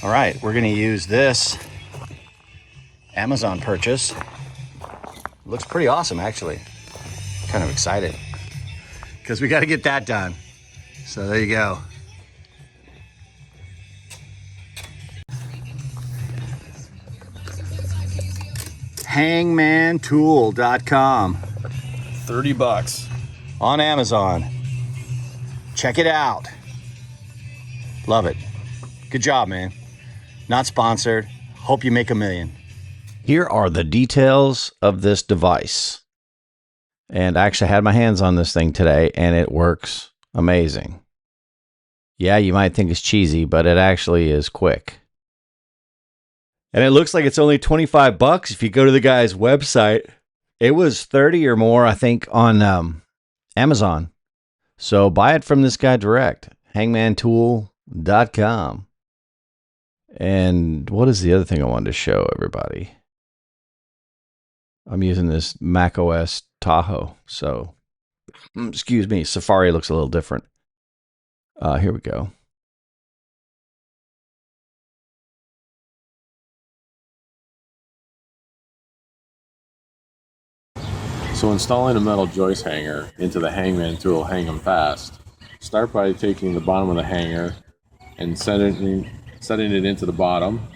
All right, we're gonna use this Amazon purchase. Looks pretty awesome, actually. Kind of excited because we got to get that done. So there you go. HangmanTool.com. 30 bucks on Amazon. Check it out. Love it. Good job, man. Not sponsored. Hope you make $1 million. Here are the details of this device. And I actually had my hands on this thing today, and it works amazing. Yeah, you might think it's cheesy, but it actually is quick. And it looks like it's only 25 bucks if you go to the guy's website. It was 30 or more, I think, on Amazon. So buy it from this guy direct, HangmanTool.com. And what is the other thing I wanted to show everybody? I'm using this Mac OS Tahoe, so excuse me, Safari looks a little different. Here we go. So installing a metal joist hanger into the Hangman tool HangEmFast, start by taking the bottom of the hanger and setting it into the bottom.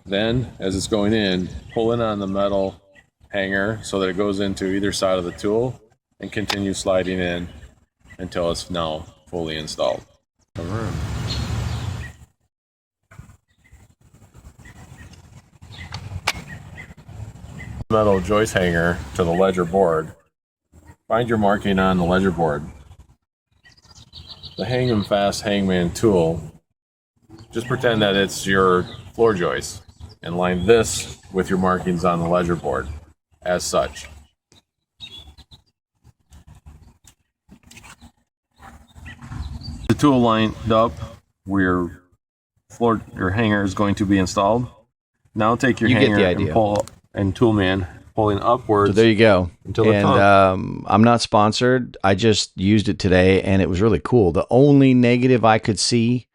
Then, as it's going in, pull in on the metal hanger so that it goes into either side of the tool and continue sliding in until it's now fully installed. Metal joist hanger to the ledger board. Find your marking on the ledger board. The HangEmFast Hangman tool, just pretend that it's your floor joist and line this with your markings on the ledger board as such. The tool lined up where your hanger is going to be installed. Now take your hanger and pull, and Toolman pulling upwards. So there you go. Until the top. I'm not sponsored. I just used it today, and it was really cool. The only negative I could see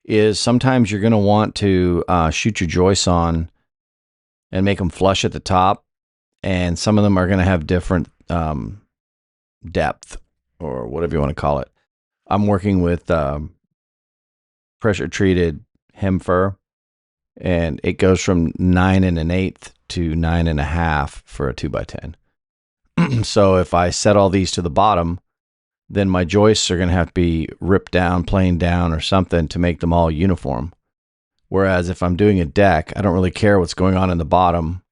is sometimes you're going to want to shoot your joists on and make them flush at the top, and some of them are going to have different depth or whatever you want to call it. I'm working with pressure-treated hem fir, and it goes from 9 1/8 to 9 1/2 for a 2x10. So if I set all these to the bottom, then my joists are going to have to be ripped down, planed down, or something to make them all uniform. Whereas if I'm doing a deck, I don't really care what's going on in the bottom.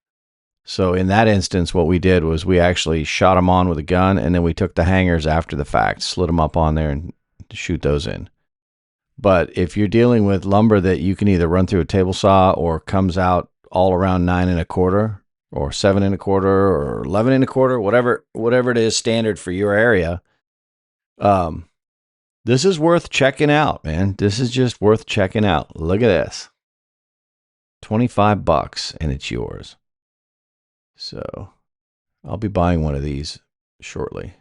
So in that instance, what we did was we actually shot them on with a gun, and then we took the hangers after the fact, slid them up on there, and shoot those in. But if you're dealing with lumber that you can either run through a table saw or comes out all around 9 1/4 or 7 1/4 or 11 1/4, whatever it is standard for your area, this is worth checking out, man. This is just worth checking out. Look at this. 25 bucks and it's yours. So I'll be buying one of these shortly.